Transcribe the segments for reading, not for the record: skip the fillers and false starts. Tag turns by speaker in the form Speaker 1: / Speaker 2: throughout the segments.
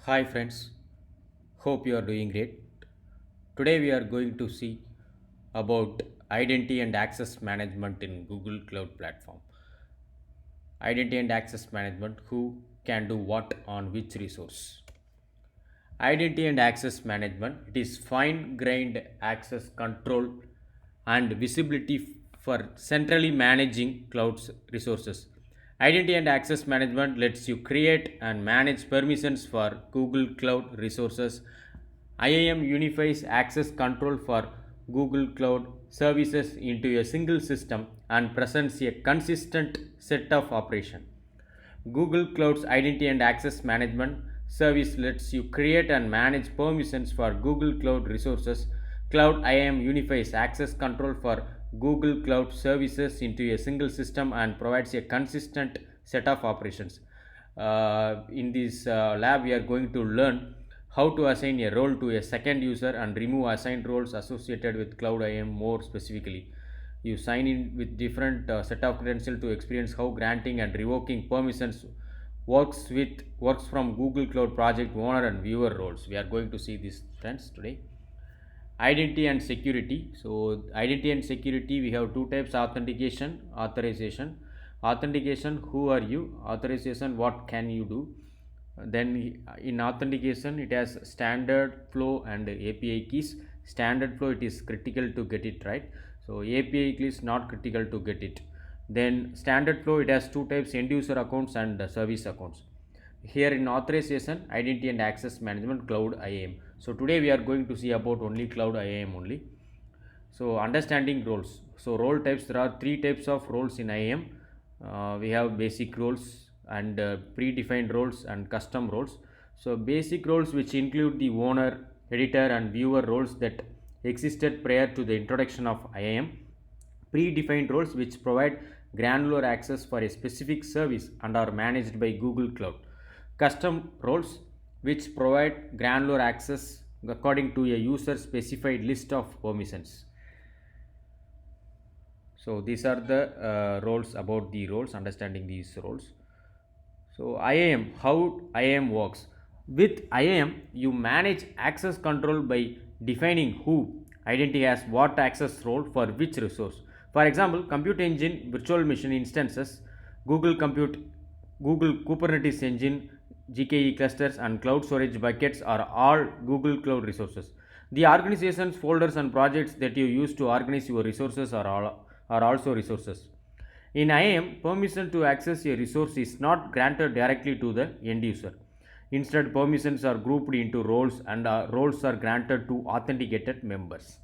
Speaker 1: Hi friends, hope you are doing great. Today we are going to see about identity and access management in Google Cloud Platform. Identity and access management, who can do what on which resource. Identity and access management, it is fine-grained access control and visibility for centrally managing cloud's resources. Identity and access management lets you create and manage permissions for Google Cloud resources. IAM unifies access control for Google Cloud services into a single system and presents a consistent set of operations. Google Cloud's Identity and Access Management service lets you create and manage permissions for Google Cloud resources. Cloud IAM unifies access control for Google Cloud services into a single system and provides a consistent set of operations. In this lab, we are going to learn how to assign a role to a second user and remove assigned roles associated with Cloud IAM more specifically. You sign in with different set of credentials to experience how granting and revoking permissions works from Google Cloud project owner and viewer roles. We are going to see this friends today. Identity and security. So identity and security, we have two types: authentication, authorization. Authentication, who are you? Authorization, what can you do? Then in authentication, it has standard flow and API keys. Standard flow, it is critical to get it right. So API key is not critical to get it. Then standard flow, it has two types: end user accounts and service accounts. Here in authorization, identity and access management, Cloud IAM. So today we are going to see about only Cloud IAM only. So understanding roles. So role types, there are three types of roles in IAM. We have basic roles and predefined roles and custom roles. So basic roles, which include the owner, editor and viewer roles that existed prior to the introduction of IAM. Predefined roles, which provide granular access for a specific service and are managed by Google Cloud. Custom roles, which provide granular access according to a user specified list of permissions. So these are the roles, about the roles, understanding these roles. So IAM, how IAM works. With IAM, you manage access control by defining who identity has what access role for which resource. For example, Compute Engine virtual machine instances, Google Compute, Google Kubernetes Engine, GKE clusters and cloud storage buckets are all Google Cloud resources. The organizations, folders and projects that you use to organize your resources are also resources. In IAM, permission to access a resource is not granted directly to the end user. Instead, permissions are grouped into roles and roles are granted to authenticated members.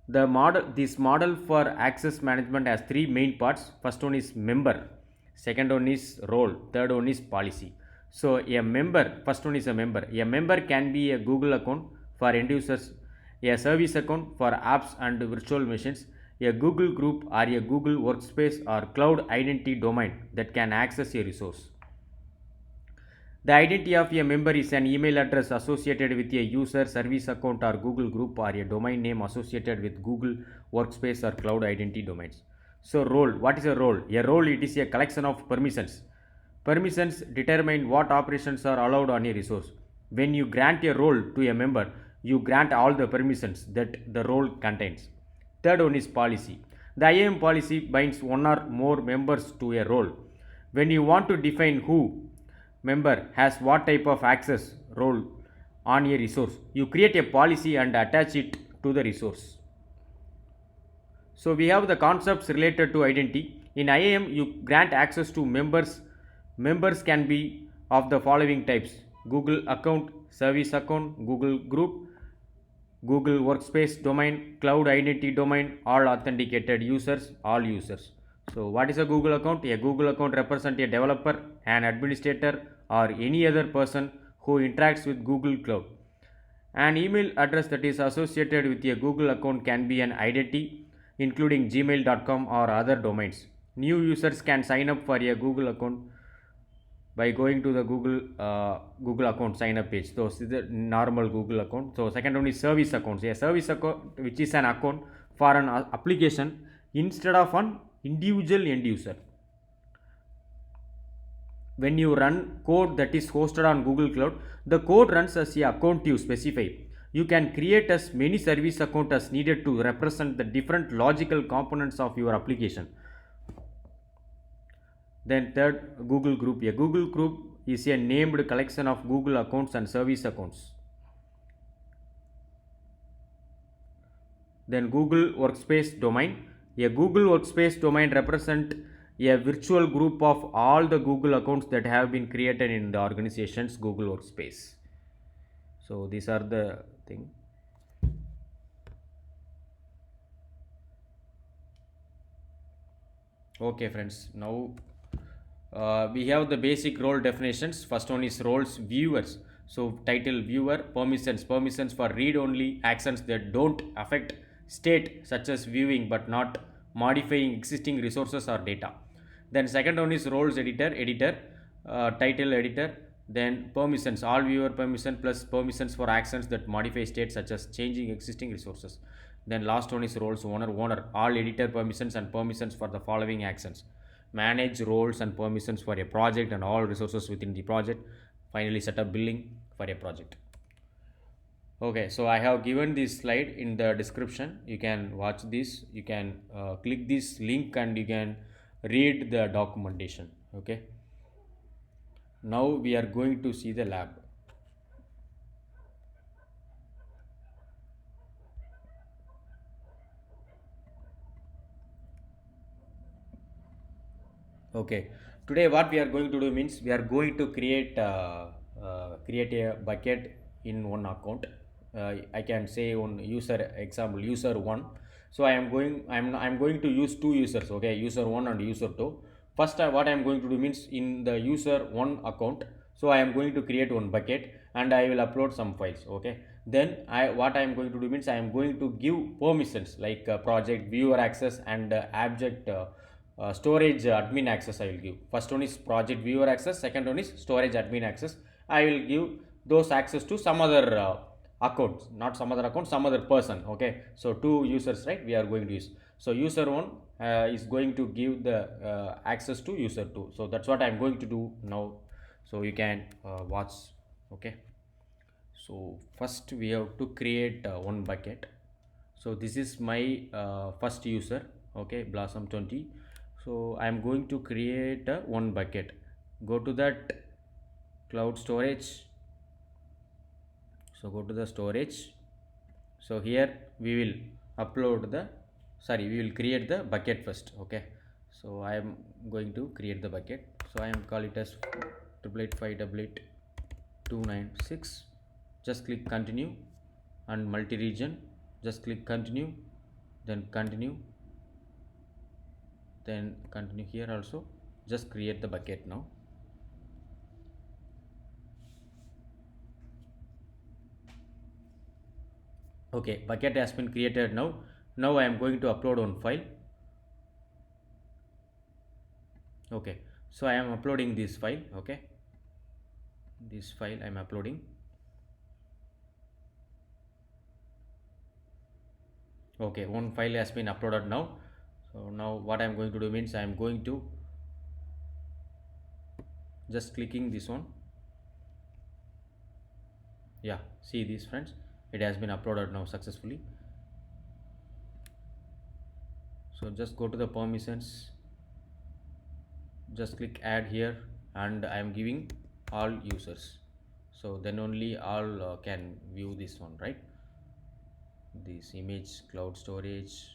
Speaker 1: This model for access management has three main parts. First one is member, second one is role, third one is policy. So a member, first one is a member. A member can be a Google account for end users, a service account for apps and virtual machines, a Google group or a Google workspace or cloud identity domain that can access a resource. The identity of a member is an email address associated with a user, service account or Google group, or a domain name associated with Google workspace or cloud identity domains. So role, what is a role? A role, it is a collection of permissions. Permissions determine what operations are allowed on a resource. When you grant a role to a member, you grant all the permissions that the role contains. Third one is policy. The IAM policy binds one or more members to a role. When you want to define who member has what type of access role on a resource, you create a policy and attach it to the resource. So we have the concepts related to identity. In IAM, you grant access to members. Members can be of the following types: Google account, service account, Google group, Google workspace domain, cloud identity domain, all authenticated users, all users. So what is a Google account? A Google account represents a developer, an administrator or any other person who interacts with Google Cloud. An email address that is associated with a Google account can be an identity, including gmail.com or other domains. New users can sign up for a Google account by going to the Google account sign up page. So this is the normal Google account. So second one is service accounts. A service account, which is an account for an application instead of an individual end user. when you run code that is hosted on Google Cloud, the code runs as a account you specify. You can create as many service account as needed to represent the different logical components of your application. Then third, Google Group. A Google Group is a named collection of Google accounts and service accounts. Then Google Workspace domain. A Google Workspace domain represents a virtual group of all the Google accounts that have been created in the organization's Google Workspace. So these are the thing. Okay friends, now we have the basic role definitions. First one is roles viewers. So title viewer, permissions for read only actions that don't affect state such as viewing but not modifying existing resources or data. Then second one is roles editor, title editor. Then permissions, all viewer permission plus permissions for actions that modify state such as changing existing resources. Then last one is roles owner, all editor permissions and permissions for the following actions: manage roles and permissions for a project and all resources within the project. Finally, set up billing for a project. Okay, so I have given this slide in the description. You can watch this. You can click this link and you can read the documentation. Okay. Now we are going to see the lab. Okay, today what we are going to do means we are going to create a bucket in one account. I can say one user example user one. So I'm going to use two users. Okay, user one and user two. First, what I am going to do means in the user one account. So I am going to create one bucket and I will upload some files. Okay, then what I am going to do means I am going to give permissions like project viewer access and abject. Storage admin access I will give. First one is project viewer access, second one is storage admin access. I will give those access to some other account, not some other account, some other person. Okay, so two users, right, we are going to use. So user one is going to give the access to user two. So that's what I'm going to do now. So you can watch. Okay, so first we have to create one bucket. So this is my first user. Okay, Blossom 20. So I am going to create one bucket. Go to that cloud storage. So go to the storage. So here we will upload the we will create the bucket first. Okay, so I am going to create the bucket. So I am call it as 888 just click continue, and multi-region, just click continue, then continue, then continue. Here also just create the bucket now. Okay, bucket has been created now. Now I am going to upload one file. Okay, so I am uploading this file. Okay, this file I am uploading. Okay, one file has been uploaded now. So now what I am going to do means I am going to just clicking this one. Yeah, see this friends, it has been uploaded now successfully. So just go to the permissions, just click add here, and I am giving all users. So then only all can view this one, right? This image cloud storage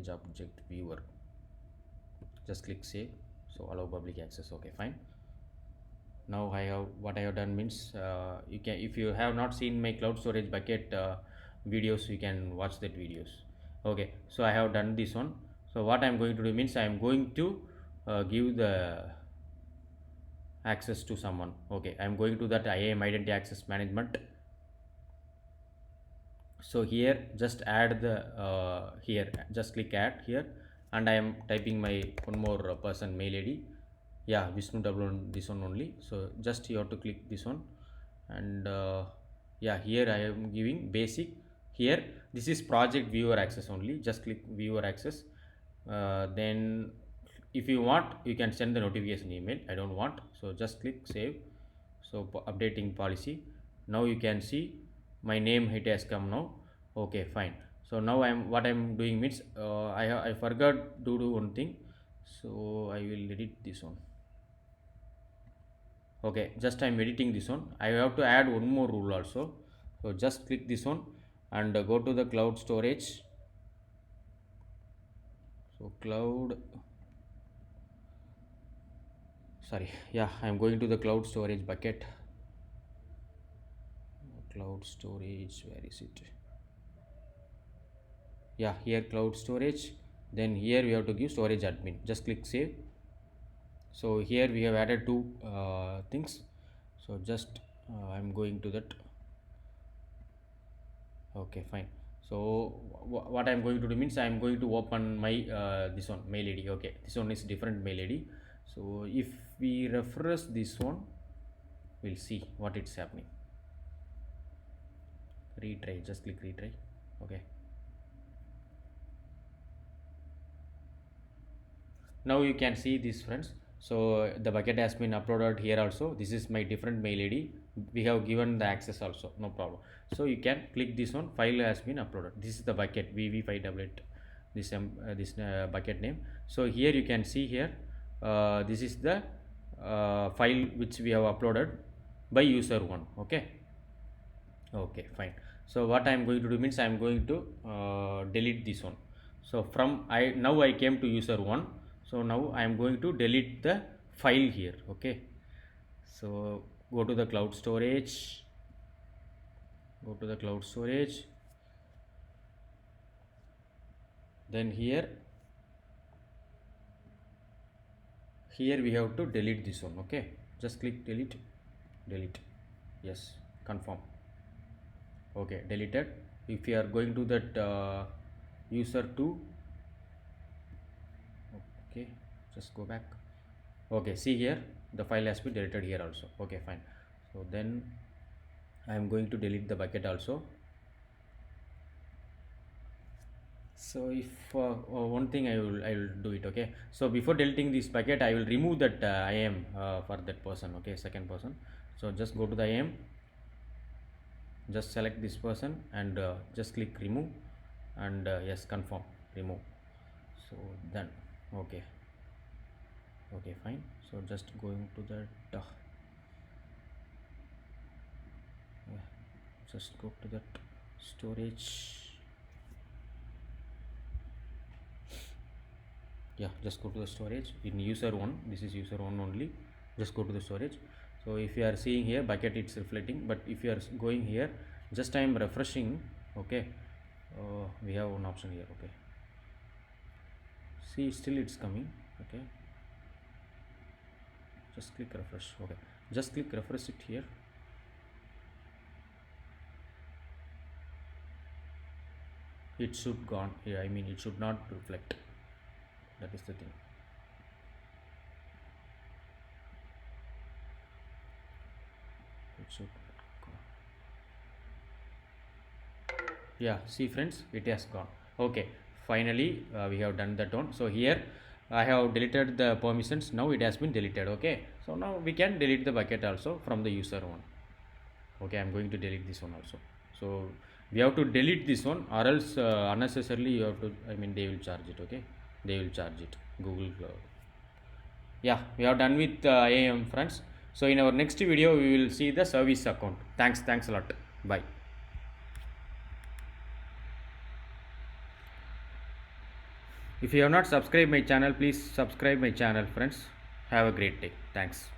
Speaker 1: object viewer. Just click save. So allow public access. Okay, fine. Now I have what I have done means you can, if you have not seen my cloud storage bucket videos, you can watch that videos. Okay, so I have done this one. So what I am going to do means I am going to give the access to someone. Okay, I am going to that IAM identity access management. So here just add the here just click add here, and I am typing my one more person mail ID. Yeah, Vishnu W, this one only. So just you have to click this one, and yeah, here I am giving basic. Here this is project viewer access only. Just click viewer access, then if you want, you can send the notification email. I don't want, so just click save. So updating policy. Now you can see my name, it has come now. Okay, fine. So now I'm doing means I forgot to do one thing, so I will edit this one. Okay, just I'm editing this one. I have to add one more rule also. So just click this one and go to the cloud storage. So cloud, sorry, yeah, I'm going to the cloud storage bucket. Cloud storage, where is it? Yeah, here cloud storage. Then here we have to give storage admin. Just click save. So here we have added two things. So just I'm going to that. Okay, fine. So what I'm going to do means I'm going to open my this one mail ID. Okay, this one is different mail ID. So if we refresh this one, we'll see what it's happening. Retry, just click retry. Okay, now you can see this, friends. So the bucket has been uploaded here also. This is my different mail ID. We have given the access also, no problem. So you can click this one, file has been uploaded. This is the bucket VV588, this bucket name. So here you can see here, this is the file which we have uploaded by user1. Okay, okay, fine. So what I am going to do means I am going to delete this one. So from now I came to user1. So now I am going to delete the file here. Okay, so go to the cloud storage, then here we have to delete this one. Okay, just click delete. Yes, confirm. Okay, deleted. If you are going to that user2, okay, just go back. Okay, see here the file has been deleted here also. Okay, fine. So then I am going to delete the bucket also. So if one thing I will do it. Okay, so before deleting this bucket I will remove that IAM for that person. Okay, second person. So just go to the IAM, just select this person and just click remove and yes, confirm, remove. So then okay, fine. So just going to that just go to that storage. Yeah, just go to the storage in user1. This is user1 only. Just go to the storage. So if you are seeing here bucket, it's reflecting, but if you are going here, just I am refreshing. Okay, we have one option here. Okay, see, still it's coming. Okay, just click refresh. Okay, just click refresh it here. It should gone here. I mean, it should not reflect. That is the thing. It should go. Yeah, see friends, it has gone. Okay, finally we have done that one. So here I have deleted the permissions. Now it has been deleted. Okay, so now we can delete the bucket also from the user one. Okay, I'm going to delete this one also. So we have to delete this one, or else unnecessarily you have to, I mean, they will charge it. Okay, they will charge it, Google Cloud. Yeah, we are done with IAM, friends. So in our next video we will see the service account. Thanks a lot. Bye. If you have not subscribed my channel, please subscribe my channel, friends. Have a great day. Thanks.